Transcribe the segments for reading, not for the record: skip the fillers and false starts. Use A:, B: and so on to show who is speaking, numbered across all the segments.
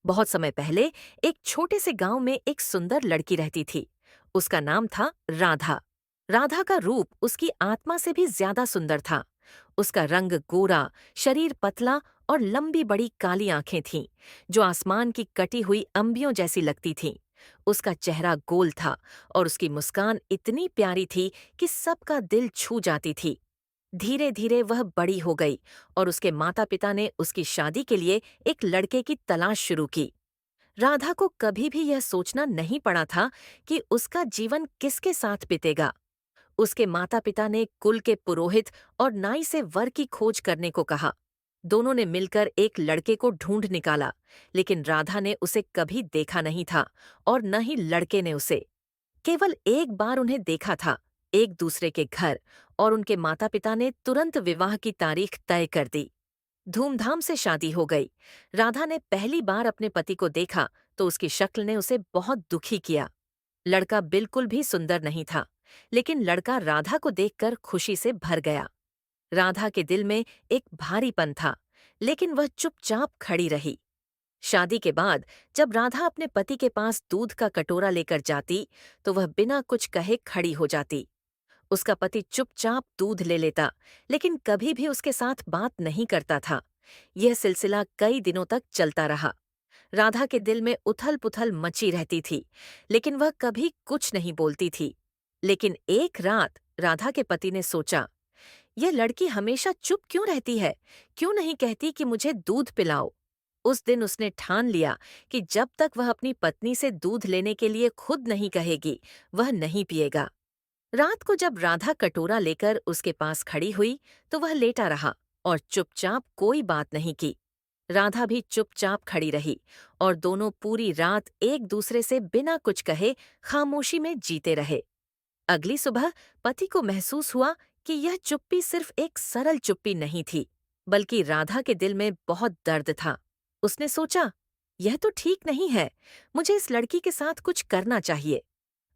A: बहुत समय पहले एक छोटे से गांव में एक सुंदर लड़की रहती थी। उसका नाम था राधा। राधा का रूप उसकी आत्मा से भी ज्यादा सुंदर था। उसका रंग गोरा, शरीर पतला और लंबी बड़ी काली आंखें थीं, जो आसमान की कटी हुई अंबियों जैसी लगती थीं। उसका चेहरा गोल था और उसकी मुस्कान इतनी प्यारी थी कि सबका दिल छू जाती थी। धीरे धीरे वह बड़ी हो गई और उसके माता पिता ने उसकी शादी के लिए एक लड़के की तलाश शुरू की। राधा को कभी भी यह सोचना नहीं पड़ा था कि उसका जीवन किसके साथ बीतेगा। उसके माता पिता ने कुल के पुरोहित और नाई से वर की खोज करने को कहा। दोनों ने मिलकर एक लड़के को ढूंढ निकाला, लेकिन राधा ने उसे कभी देखा नहीं था और न ही लड़के ने उसे। केवल एक बार उन्हें देखा था, एक दूसरे के घर, और उनके माता पिता ने तुरंत विवाह की तारीख तय कर दी। धूमधाम से शादी हो गई। राधा ने पहली बार अपने पति को देखा तो उसकी शक्ल ने उसे बहुत दुखी किया। लड़का बिल्कुल भी सुंदर नहीं था, लेकिन लड़का राधा को देखकर खुशी से भर गया। राधा के दिल में एक भारीपन था, लेकिन वह चुपचाप खड़ी रही। शादी के बाद जब राधा अपने पति के पास दूध का कटोरा लेकर जाती, तो वह बिना कुछ कहे खड़ी हो जाती। उसका पति चुपचाप दूध ले लेता, लेकिन कभी भी उसके साथ बात नहीं करता था। यह सिलसिला कई दिनों तक चलता रहा। राधा के दिल में उथल-पुथल मची रहती थी, लेकिन वह कभी कुछ नहीं बोलती थी। लेकिन एक रात राधा के पति ने सोचा, यह लड़की हमेशा चुप क्यों रहती है? क्यों नहीं कहती कि मुझे दूध पिलाओ? उस दिन उसने ठान लिया कि जब तक वह अपनी पत्नी से दूध लेने के लिए खुद नहीं कहेगी, वह नहीं पिएगा। रात को जब राधा कटोरा लेकर उसके पास खड़ी हुई, तो वह लेटा रहा और चुपचाप कोई बात नहीं की। राधा भी चुपचाप खड़ी रही और दोनों पूरी रात एक दूसरे से बिना कुछ कहे खामोशी में जीते रहे। अगली सुबह पति को महसूस हुआ कि यह चुप्पी सिर्फ एक सरल चुप्पी नहीं थी, बल्कि राधा के दिल में बहुत दर्द था। उसने सोचा, यह तो ठीक नहीं है, मुझे इस लड़की के साथ कुछ करना चाहिए।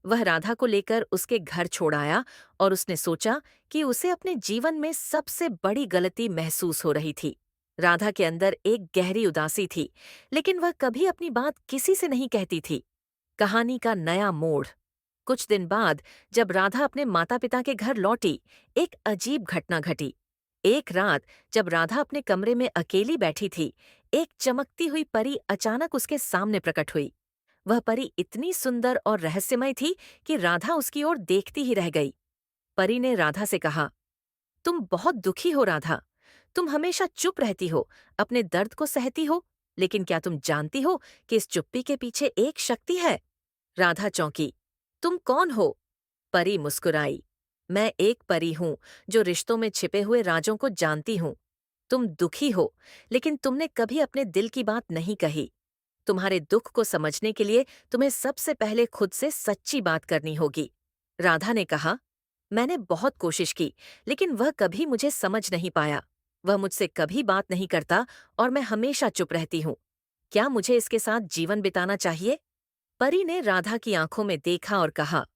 A: वह राधा को लेकर उसके घर छोड़ आया और उसने सोचा कि उसे अपने जीवन में सबसे बड़ी गलती महसूस हो रही थी। राधा के अंदर एक गहरी उदासी थी, लेकिन वह कभी अपनी बात किसी से नहीं कहती थी। कहानी का नया मोड़। कुछ दिन बाद जब राधा अपने माता पिता के घर लौटी, एक अजीब घटना घटी। एक रात जब राधा अपने कमरे में अकेली बैठी थी, एक चमकती हुई परी अचानक उसके सामने प्रकट हुई। वह परी इतनी सुंदर और रहस्यमय थी कि राधा उसकी ओर देखती ही रह गई। परी ने राधा से कहा, तुम बहुत दुखी हो राधा। तुम हमेशा चुप रहती हो, अपने दर्द को सहती हो, लेकिन क्या तुम जानती हो कि इस चुप्पी के पीछे एक शक्ति है? राधा चौंकी। तुम कौन हो? परी मुस्कुराई। मैं एक परी हूँ जो रिश्तों में छिपे हुए राजों को जानती हूँ। तुम दुखी हो, लेकिन तुमने कभी अपने दिल की बात नहीं कही। तुम्हारे दुख को समझने के लिए तुम्हें सबसे पहले खुद से सच्ची बात करनी होगी। राधा ने कहा, मैंने बहुत कोशिश की, लेकिन वह कभी मुझे समझ नहीं पाया। वह मुझसे कभी बात नहीं करता और मैं हमेशा चुप रहती हूँ। क्या मुझे इसके साथ जीवन बिताना चाहिए? परी ने राधा की आंखों में देखा और कहा,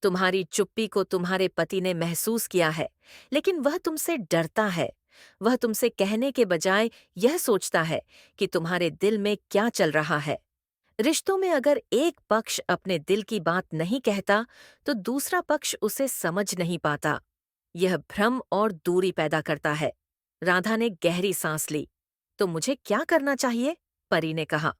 A: तुम्हारी चुप्पी को तुम्हारे पति ने महसूस किया है, लेकिन वह तुमसे डरता है। वह तुमसे कहने के बजाय यह सोचता है कि तुम्हारे दिल में क्या चल रहा है। रिश्तों में अगर एक पक्ष अपने दिल की बात नहीं कहता, तो दूसरा पक्ष उसे समझ नहीं पाता। यह भ्रम और दूरी पैदा करता है। राधा ने गहरी सांस ली। तो मुझे क्या करना चाहिए? परी ने कहा,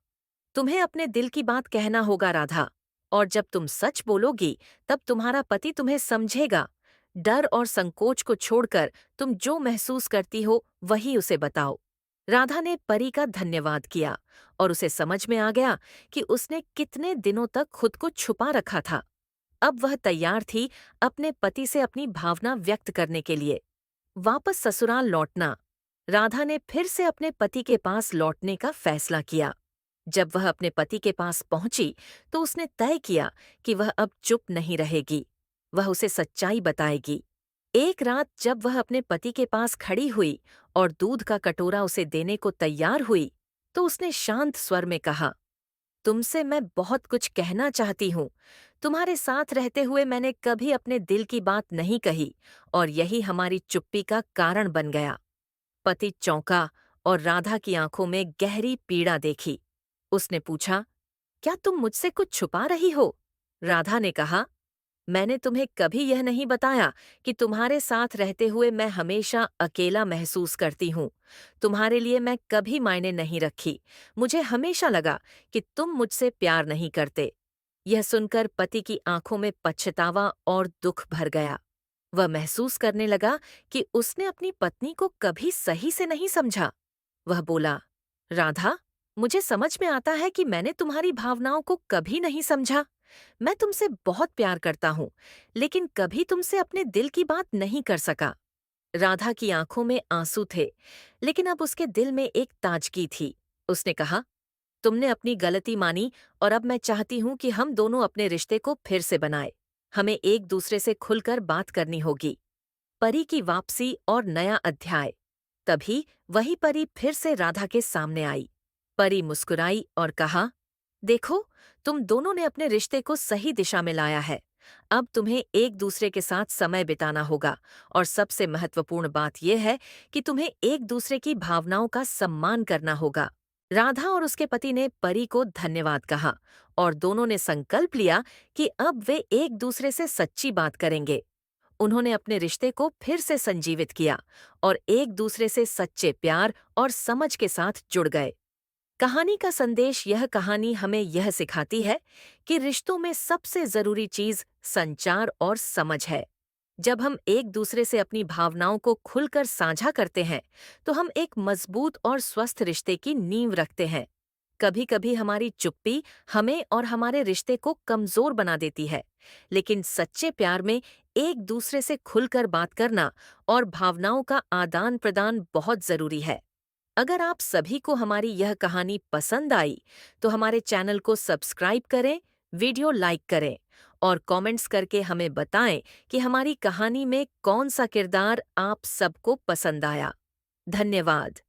A: तुम्हें अपने दिल की बात कहना होगा राधा, और जब तुम सच बोलोगी तब तुम्हारा पति तुम्हें समझेगा। डर और संकोच को छोड़कर तुम जो महसूस करती हो वही उसे बताओ। राधा ने परी का धन्यवाद किया और उसे समझ में आ गया कि उसने कितने दिनों तक खुद को छुपा रखा था। अब वह तैयार थी अपने पति से अपनी भावना व्यक्त करने के लिए। वापस ससुराल लौटना। राधा ने फिर से अपने पति के पास लौटने का फैसला किया। जब वह अपने पति के पास पहुंची, तो उसने तय किया कि वह अब चुप नहीं रहेगी। वह उसे सच्चाई बताएगी। एक रात जब वह अपने पति के पास खड़ी हुई और दूध का कटोरा उसे देने को तैयार हुई, तो उसने शांत स्वर में कहा, तुमसे मैं बहुत कुछ कहना चाहती हूँ। तुम्हारे साथ रहते हुए मैंने कभी अपने दिल की बात नहीं कही और यही हमारी चुप्पी का कारण बन गया। पति चौंका और राधा की आंखों में गहरी पीड़ा देखी। उसने पूछा, क्या तुम मुझसे कुछ छुपा रही हो? राधा ने कहा, मैंने तुम्हें कभी यह नहीं बताया कि तुम्हारे साथ रहते हुए मैं हमेशा अकेला महसूस करती हूँ। तुम्हारे लिए मैं कभी मायने नहीं रखी। मुझे हमेशा लगा कि तुम मुझसे प्यार नहीं करते। यह सुनकर पति की आंखों में पछतावा और दुख भर गया। वह महसूस करने लगा कि उसने अपनी पत्नी को कभी सही से नहीं समझा। वह बोला, राधा, मुझे समझ में आता है कि मैंने तुम्हारी भावनाओं को कभी नहीं समझा। मैं तुमसे बहुत प्यार करता हूँ, लेकिन कभी तुमसे अपने दिल की बात नहीं कर सका। राधा की आंखों में आंसू थे, लेकिन अब उसके दिल में एक ताजगी थी। उसने कहा, तुमने अपनी गलती मानी और अब मैं चाहती हूँ कि हम दोनों अपने रिश्ते को फिर से बनाए। हमें एक दूसरे से खुलकर बात करनी होगी। परी की वापसी और नया अध्याय। तभी वही परी फिर से राधा के सामने आई। परी मुस्कुराई और कहा, देखो, तुम दोनों ने अपने रिश्ते को सही दिशा में लाया है। अब तुम्हें एक दूसरे के साथ समय बिताना होगा और सबसे महत्वपूर्ण बात यह है कि तुम्हें एक दूसरे की भावनाओं का सम्मान करना होगा। राधा और उसके पति ने परी को धन्यवाद कहा और दोनों ने संकल्प लिया कि अब वे एक दूसरे से सच्ची बात करेंगे। उन्होंने अपने रिश्ते को फिर से संजीवित किया और एक दूसरे से सच्चे प्यार और समझ के साथ जुड़ गए। कहानी का संदेश, यह कहानी हमें यह सिखाती है कि रिश्तों में सबसे जरूरी चीज संचार और समझ है। जब हम एक दूसरे से अपनी भावनाओं को खुलकर साझा करते हैं, तो हम एक मजबूत और स्वस्थ रिश्ते की नींव रखते हैं। कभी कभी हमारी चुप्पी हमें और हमारे रिश्ते को कमजोर बना देती है, लेकिन सच्चे प्यार में एक दूसरे से खुलकर बात करना और भावनाओं का आदान प्रदान बहुत जरूरी है। अगर आप सभी को हमारी यह कहानी पसंद आई, तो हमारे चैनल को सब्सक्राइब करें, वीडियो लाइक करें और कमेंट्स करके हमें बताएं कि हमारी कहानी में कौन सा किरदार आप सबको पसंद आया। धन्यवाद।